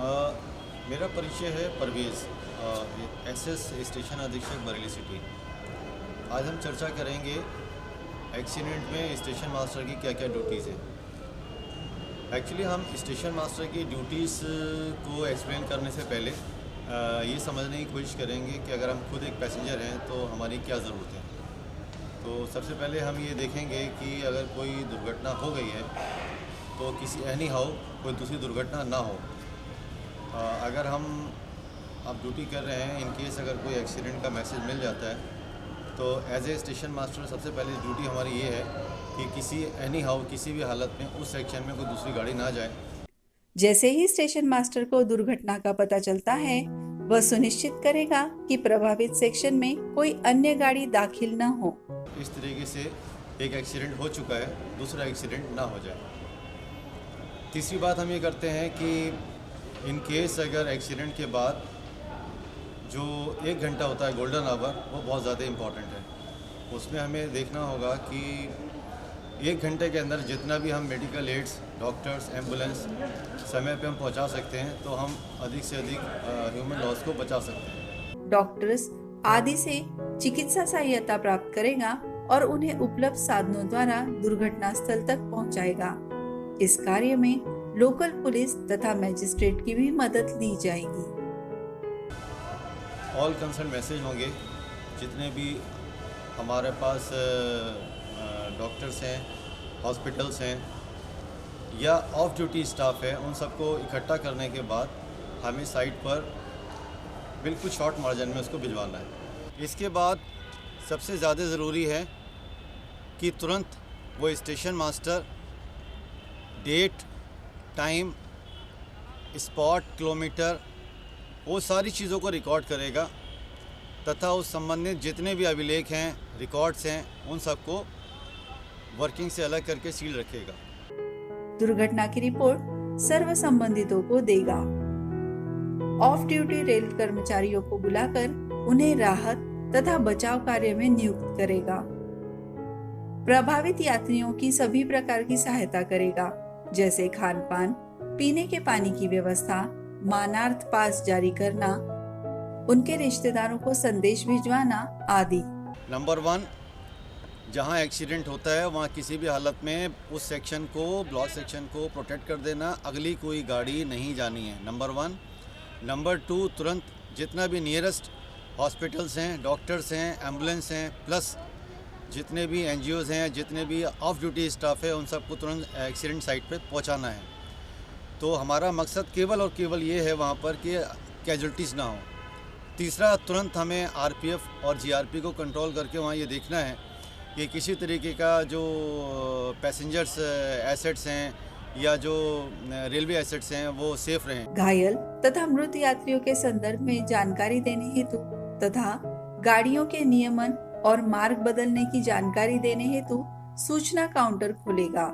मेरा परिचय है परवेज़, एसएस स्टेशन अधीक्षक बरेली सिटी। आज हम चर्चा करेंगे एक्सीडेंट में स्टेशन मास्टर की क्या क्या ड्यूटीज़ हैं। एक्चुअली हम स्टेशन मास्टर की ड्यूटीज़ को एक्सप्लेन करने से पहले ये समझने की कोशिश करेंगे कि अगर हम खुद एक पैसेंजर हैं तो हमारी क्या ज़रूरत है। तो सबसे पहले हम ये देखेंगे कि अगर कोई दुर्घटना हो गई है तो किसी एनी हाउ कोई दूसरी दुर्घटना ना हो। अगर हम अब ड्यूटी कर रहे हैं, इन केस अगर कोई एक्सीडेंट का मैसेज मिल जाता है तो एज ए स्टेशन मास्टर सबसे पहले ड्यूटी हमारी ये है कि किसी एनी हाउ किसी भी हालत में उस सेक्शन में कोई दूसरी गाड़ी ना जाए। जैसे ही स्टेशन मास्टर को दुर्घटना का पता चलता है, वह सुनिश्चित करेगा कि प्रभावित सेक्शन में कोई अन्य गाड़ी दाखिल न हो। इस तरीके से एक एक्सीडेंट हो चुका है, दूसरा एक्सीडेंट ना हो जाए। तीसरी बात हम ये करते हैं कि इन केस अगर एक्सीडेंट के बाद जो 1 घंटा होता है गोल्डन आवर, वो बहुत ज़्यादा इम्पॉर्टेंट है। उसमें हमें देखना होगा कि 1 घंटे के अंदर जितना भी हम मेडिकल एड्स, डॉक्टर्स, एम्बुलेंस समय पे हम पहुंचा सकते हैं तो हम अधिक से अधिक ह्यूमन लॉस को बचा सकते हैं। डॉक्टर्स आदि से चिकित्सा सहायता प्राप्त करेगा और उन्हें उपलब्ध साधनों द्वारा दुर्घटना स्थल तक पहुंचाएगा। इस कार्य में लोकल पुलिस तथा मजिस्ट्रेट की भी मदद ली जाएगी। ऑल कंसर्न मैसेज होंगे, जितने भी हमारे पास डॉक्टर्स हैं, हॉस्पिटल्स हैं या ऑफ ड्यूटी स्टाफ है, उन सबको इकट्ठा करने के बाद हमें साइट पर बिल्कुल शॉर्ट मार्जिन में उसको भिजवाना है। इसके बाद सबसे ज़्यादा ज़रूरी है कि तुरंत वो station master date, time, spot, kilometre, वो सारी चीज़ों को रिकॉर्ड करेगा तथा उस संबंधित जितने भी अभिलेख हैं, रिकॉर्ड्स हैं, उन सबको वर्किंग से अलग करके सील रखेगा। दुर्घटना की रिपोर्ट सर्व संबंधितों को देगा। ऑफ ड्यूटी रेल कर्मचारियों को बुलाकर उन्हें राहत तथा बचाव कार्य में नियुक्त करेगा। प्रभावित यात्रियों की सभी प्रकार की सहायता करेगा, जैसे खान पान, पीने के पानी की व्यवस्था, मानार्थ पास जारी करना, उनके रिश्तेदारों को संदेश भिजवाना आदि। नंबर 1, जहां एक्सीडेंट होता है वहां किसी भी हालत में उस सेक्शन को, ब्लॉक सेक्शन को प्रोटेक्ट कर देना, अगली कोई गाड़ी नहीं जानी है, नंबर 1। नंबर 2, तुरंत जितना भी नियरेस्ट हॉस्पिटल्स हैं, डॉक्टर्स हैं, एम्बुलेंस हैं, प्लस जितने भी एनजीओज़ हैं, जितने भी ऑफ ड्यूटी स्टाफ है, उन सबको तुरंत एक्सीडेंट साइट पे पहुंचाना है। तो हमारा मकसद केवल और केवल ये है वहाँ पर कि कैजुअल्टीज़ ना हो। तीसरा, तुरंत हमें आरपीएफ और जीआरपी को कंट्रोल करके वहाँ ये देखना है कि किसी तरीके का जो पैसेंजर्स एसेट्स हैं या जो रेलवे एसेट्स हैं वो सेफ रहें। घायल तथा मृत यात्रियों के संदर्भ में जानकारी देने हेतु तथा गाड़ियों के नियमन और मार्ग बदलने की जानकारी देने हेतु सूचना काउंटर खुलेगा।